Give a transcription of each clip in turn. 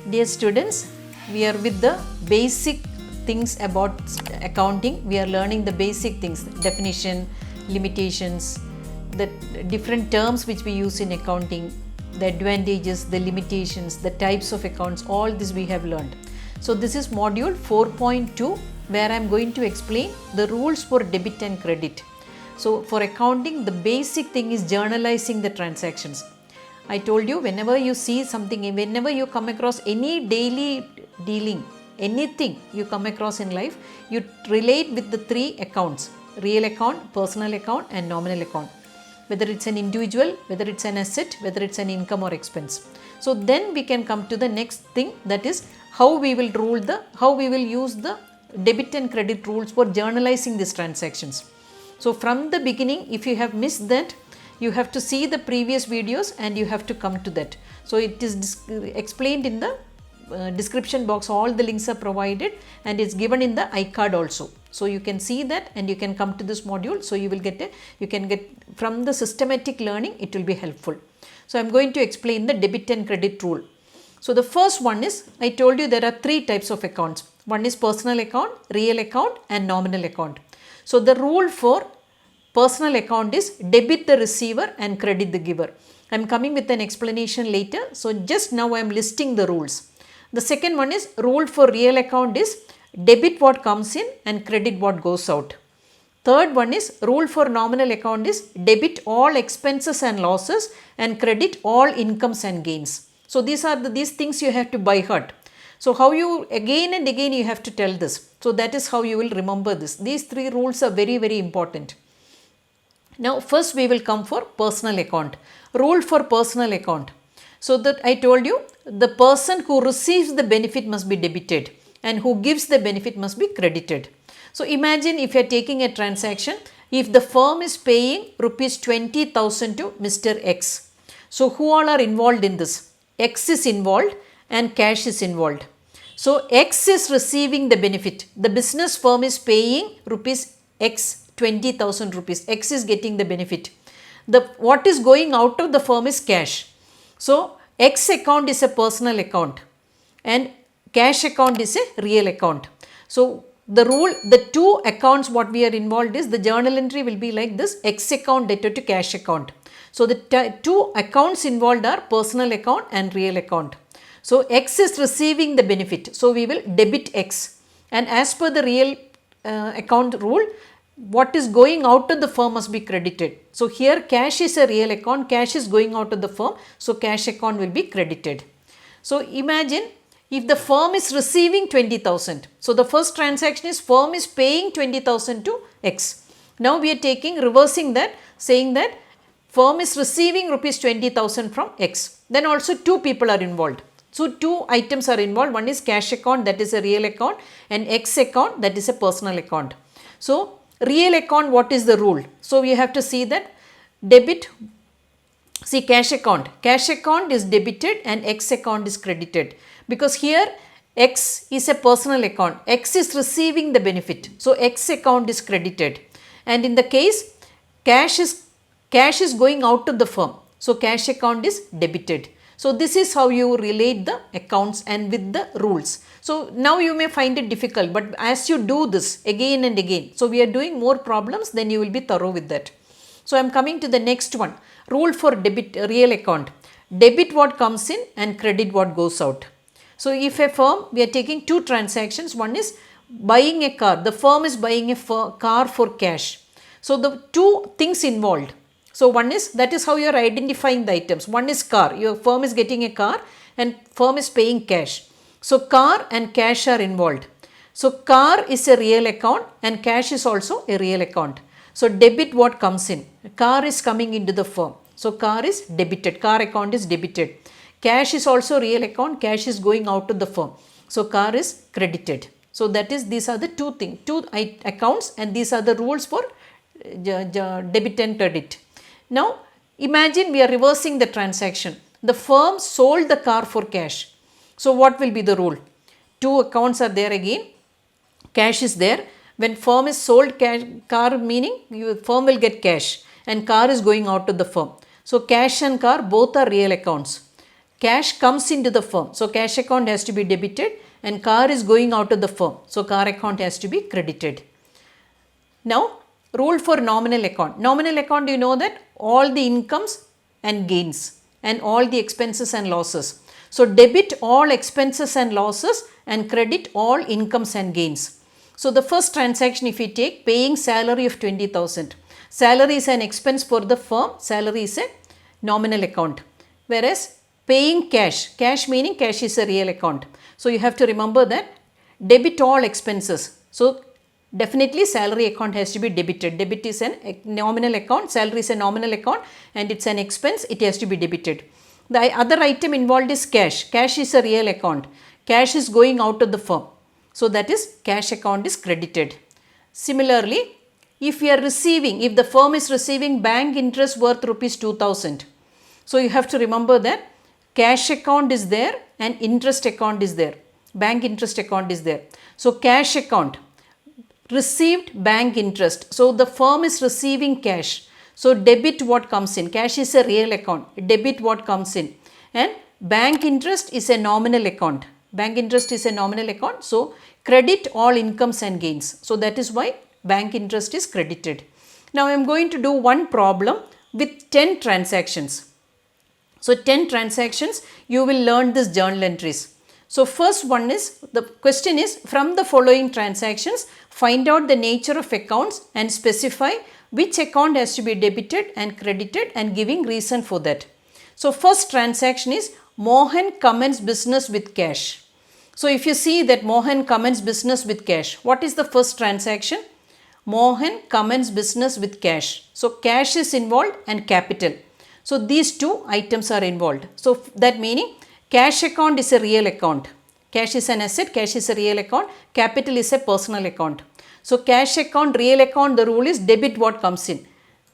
Dear students, we are with the basic things about accounting. We are learning the basic things, definition, limitations, the different terms which we use in accounting, the advantages, the limitations, the types of accounts, all this we have learned. So this is module 4.2 where I am going to explain the rules for debit and credit. So for accounting, the basic thing is journalizing the transactions. I told you, whenever you see something, whenever you come across any daily dealing, anything you come across in life, you relate with the three accounts: real account, personal account and nominal account. Whether it's an individual, whether it's an asset, whether it's an income or expense. So then we can come to the next thing, that is how we will use the debit and credit rules for journalizing these transactions. So from the beginning, if you have missed that, you have to see the previous videos and you have to come to that. So it is explained in the description box. All the links are provided and it's given in the iCard also. So you can see that and you can come to this module. So you can get from the systematic learning, it will be helpful. So I am going to explain the debit and credit rule. So the first one is, I told you there are three types of accounts. One is personal account, real account and nominal account. So the rule for personal account is debit the receiver and credit the giver. I am coming with an explanation later. So just now I am listing the rules. The second one is, rule for real account is debit what comes in and credit what goes out. Third one is, rule for nominal account is debit all expenses and losses and credit all incomes and gains. So these are these things you have to by heart. So how you again and again you have to tell this. So that is how you will remember this. These three rules are very, very important. Now first we will come for personal account. Rule for personal account. So that I told you, the person who receives the benefit must be debited and who gives the benefit must be credited. So imagine if you are taking a transaction, if the firm is paying rupees 20,000 to Mr. X. So who all are involved in this? X is involved and cash is involved. So X is receiving the benefit. The business firm is paying rupees X, 20,000 rupees. X is getting the benefit. What is going out of the firm is cash. So X account is a personal account and cash account is a real account. So the rule, the two accounts what we are involved is, the journal entry will be like this: X account debit to cash account. So the two accounts involved are personal account and real account. So X is receiving the benefit. So we will debit X, and as per the real account rule, what is going out of the firm must be credited. So here cash is a real account, cash is going out of the firm, so cash account will be credited. So imagine if the firm is receiving 20,000. So the first transaction is firm is paying 20,000 to X. Now we are reversing that, saying that firm is receiving rupees 20,000 from X. Then also two people are involved. So two items are involved. One is cash account, that is a real account, and X account, that is a personal account. So real account, what is the rule? So we have to see that debit, see cash account is debited and X account is credited, because here X is a personal account, X is receiving the benefit, so X account is credited. And in the case cash is going out of the firm, so cash account is debited. So this is how you relate the accounts and with the rules. So now you may find it difficult, but as you do this again and again, so we are doing more problems, then you will be thorough with that. So I am coming to the next one. Rule for debit, real account. Debit what comes in and credit what goes out. So if a firm, we are taking two transactions. One is buying a car. The firm is buying a car for cash. So the two things involved. So one is, that is how you are identifying the items. One is car. Your firm is getting a car and firm is paying cash. So car and cash are involved. So car is a real account and cash is also a real account. So debit what comes in. Car is coming into the firm. So car is debited. Car account is debited. Cash is also real account. Cash is going out of the firm. So car is credited. So that is, these are the two things, two accounts, and these are the rules for debit and credit. Now imagine we are reversing the transaction. The firm sold the car for cash. So what will be the rule? Two accounts are there again. Cash is there. When firm is sold car, meaning firm will get cash and car is going out to the firm. So cash and car both are real accounts. cash comes into the firm. So cash account has to be debited, and car is going out of the firm. So car account has to be credited. Now, rule for nominal account. Nominal account, you know that all the incomes and gains and all the expenses and losses. So debit all expenses and losses and credit all incomes and gains. So the first transaction, if we take paying salary of 20,000. Salary is an expense for the firm. Salary is a nominal account. Whereas paying cash, cash meaning cash is a real account. So you have to remember that debit all expenses. So definitely salary account has to be debited. Debit is a nominal account, salary is a nominal account, and it's an expense, it has to be debited. The other item involved is cash. Cash is a real account. Cash is going out of the firm. So that is cash account is credited. Similarly, if we are receiving, if the firm is receiving bank interest worth rupees 2000, so you have to remember that cash account is there and interest account is there. Bank interest account is there. So cash account, received bank interest. So the firm is receiving cash. So debit what comes in. Cash is a real account. Debit what comes in. And bank interest is a nominal account. Bank interest is a nominal account. So credit all incomes and gains. So that is why bank interest is credited. Now I am going to do one problem with 10 transactions. So 10 transactions, you will learn this journal entries. So first one is, the question is, from the following transactions, find out the nature of accounts and specify which account has to be debited and credited and giving reason for that. So first transaction is Mohan commence business with cash. So if you see that Mohan commence business with cash, what is the first transaction? Mohan commence business with cash. So cash is involved and capital. So these two items are involved. So that meaning cash account is a real account. Cash is an asset, cash is a real account, capital is a personal account. So cash account, real account, the rule is debit what comes in.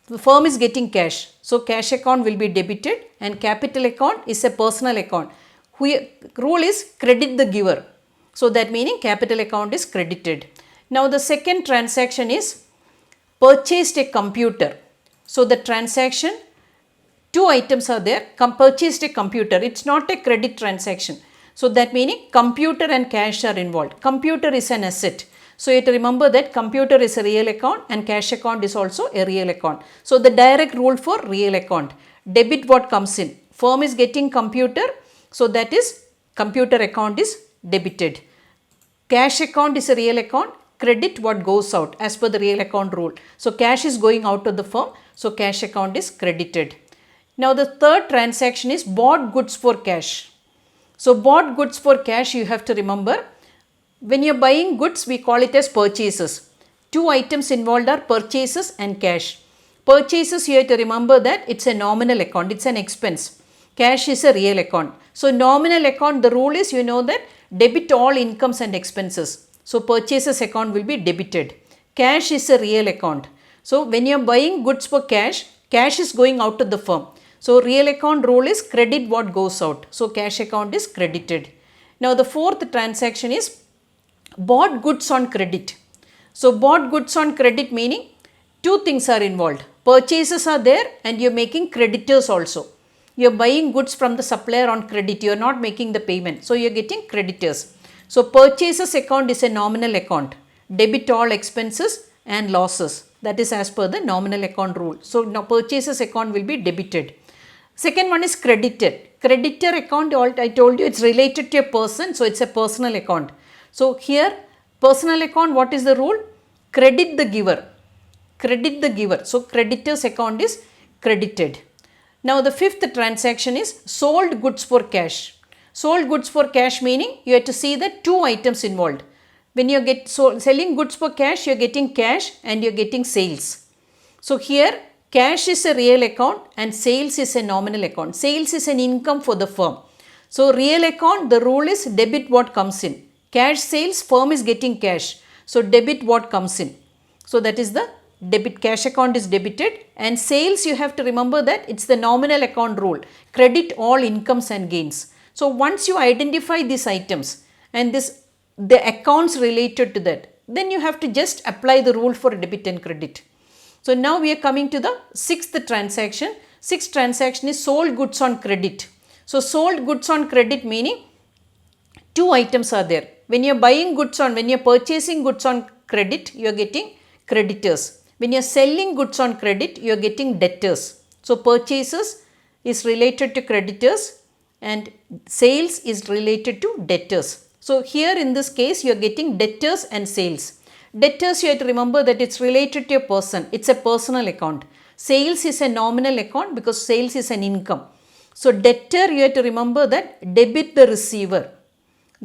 The firm is getting cash. So cash account will be debited and capital account is a personal account. Rule is credit the giver. So that meaning capital account is credited. Now the second transaction is purchased a computer. So the transaction, two items are there. Purchased a computer. It's not a credit transaction. So that meaning computer and cash are involved. Computer is an asset. So you have to remember that computer is a real account and cash account is also a real account. So the direct rule for real account. Debit what comes in. Firm is getting computer. So that is computer account is debited. Cash account is a real account. Credit what goes out as per the real account rule. So cash is going out of the firm. So cash account is credited. Now the third transaction is bought goods for cash. So bought goods for cash, you have to remember, when you are buying goods, we call it as purchases. Two items involved are purchases and cash. Purchases, you have to remember that it's a nominal account, it's an expense. Cash is a real account. So nominal account, the rule is, you know that debit all incomes and expenses. So purchases account will be debited. Cash is a real account. So when you are buying goods for cash, cash is going out of the firm. So real account rule is credit what goes out. So cash account is credited. Now the fourth transaction is bought goods on credit. So bought goods on credit meaning two things are involved. Purchases are there and you are making creditors also. You are buying goods from the supplier on credit. You are not making the payment. So you are getting creditors. So purchases account is a nominal account. Debit all expenses and losses. That is as per the nominal account rule. So now purchases account will be debited. Second one is creditor. Creditor account, I told you it's related to a person. So it's a personal account. So here personal account, what is the rule? Credit the giver. Credit the giver. So creditor's account is credited. Now the fifth transaction is sold goods for cash. Sold goods for cash meaning you have to see the two items involved. When you get selling goods for cash, you are getting cash and you are getting sales. So here cash is a real account and sales is a nominal account. Sales is an income for the firm. So real account, the rule is debit what comes in. Cash sales, firm is getting cash. So debit what comes in. So that is the debit. Cash account is debited and sales, you have to remember that it's the nominal account rule. Credit all incomes and gains. So once you identify these items and the accounts related to that, then you have to just apply the rule for debit and credit. So now we are coming to the sixth transaction. Sixth transaction is sold goods on credit. So sold goods on credit meaning two items are there. When you are when you are purchasing goods on credit, you are getting creditors. When you are selling goods on credit, you are getting debtors. So purchases is related to creditors and sales is related to debtors. So here in this case, you are getting debtors and sales. Debtors, you have to remember that it's related to a person. It's a personal account. Sales is a nominal account because sales is an income. So debtor, you have to remember that debit the receiver.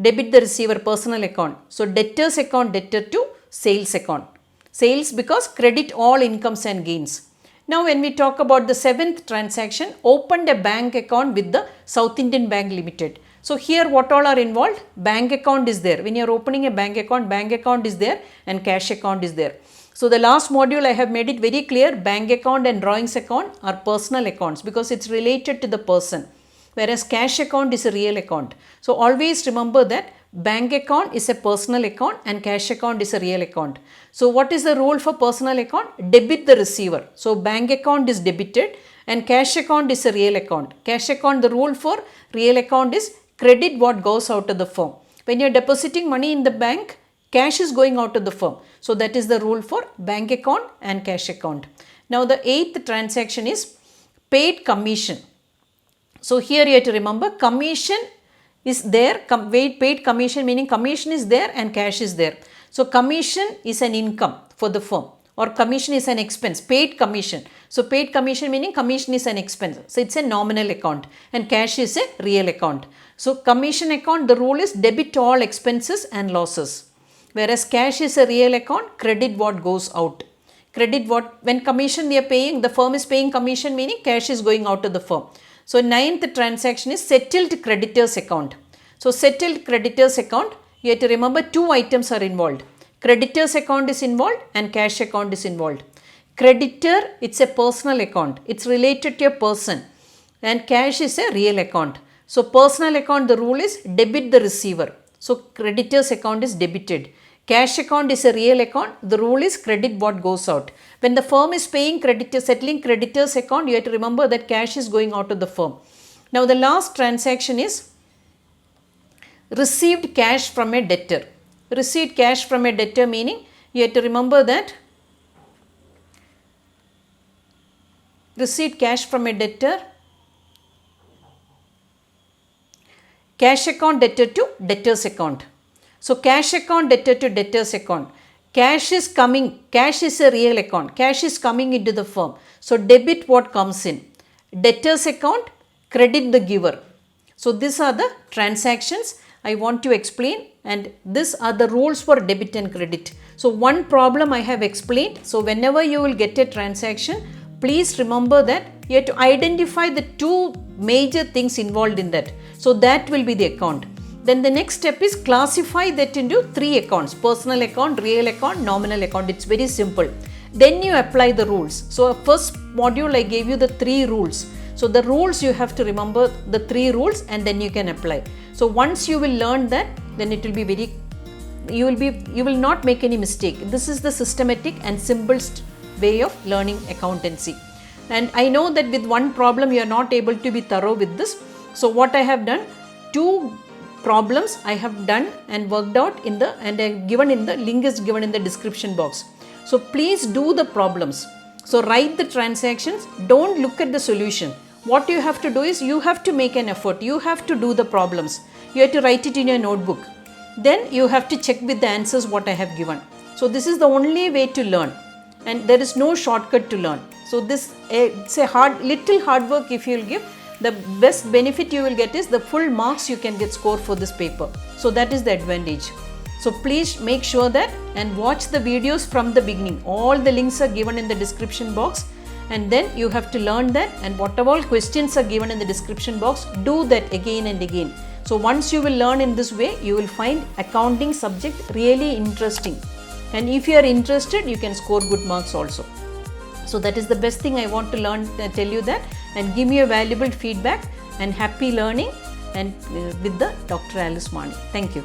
Debit the receiver, personal account. So debtors account, debtor to sales account. Sales because credit all incomes and gains. Now when we talk about the seventh transaction, opened a bank account with the South Indian Bank Limited. So here what all are involved? Bank account is there. When you are opening a bank account is there and cash account is there. So the last module I have made it very clear, bank account and drawings account are personal accounts because it's related to the person. Whereas cash account is a real account. So always remember that bank account is a personal account and cash account is a real account. So what is the rule for personal account? Debit the receiver. So bank account is debited and cash account is a real account. Cash account, the rule for real account is credit what goes out of the firm. When you are depositing money in the bank, cash is going out of the firm. So that is the rule for bank account and cash account. Now the eighth transaction is paid commission. So here you have to remember commission is there, paid commission meaning commission is there and cash is there. So commission is an income for the firm or commission is an expense, paid commission. So paid commission meaning commission is an expense. So it's a nominal account and cash is a real account. So commission account, the rule is debit all expenses and losses. Whereas cash is a real account, credit what goes out. Credit what, when commission we are paying, the firm is paying commission meaning cash is going out of the firm. So ninth transaction is settled creditors account. So settled creditors account, you have to remember two items are involved. Creditors account is involved and cash account is involved. Creditor, it's a personal account. It's related to a person and cash is a real account. So personal account, the rule is debit the receiver. So creditors account is debited. Cash account is a real account. The rule is credit what goes out. When the firm is paying creditors, settling creditors account, you have to remember that cash is going out of the firm. Now the last transaction is received cash from a debtor. Received cash from a debtor meaning you have to remember that received cash from a debtor, cash account debtor to debtors account. So cash account debtor to debtors account. Cash is coming, cash is a real account, cash is coming into the firm. So debit what comes in. Debtors account, credit the giver. So these are the transactions I want to explain and these are the rules for debit and credit. So one problem I have explained. So whenever you will get a transaction, please remember that you have to identify the two major things involved in that. So that will be the account. Then the next step is classify that into three accounts, personal account, real account, nominal account. It's very simple. Then you apply the rules. So first module I gave you the three rules. So the rules you have to remember the three rules and then you can apply. So once you will learn that, then it will be very, you will not make any mistake. This is the systematic and simplest way of learning accountancy. And I know that with one problem you are not able to be thorough with this. So what I have done, two problems I have done and worked out in the and given in the link is given in the description box. So please do the problems. So write the transactions, don't look at the solution. What you have to do is you have to make an effort, you have to do the problems. You have to write it in your notebook. Then you have to check with the answers what I have given. So this is the only way to learn and there is no shortcut to learn. So this it's a little hard work if you will give. The best benefit you will get is the full marks you can get score for this paper. So that is the advantage. So please make sure that and watch the videos from the beginning. All the links are given in the description box and then you have to learn that and whatever all questions are given in the description box, do that again and again. So once you will learn in this way, you will find accounting subject really interesting. And if you are interested, you can score good marks also. So that is the best thing I want to tell you that and give me a valuable feedback and happy learning and with the Dr. Alice Mani. Thank you.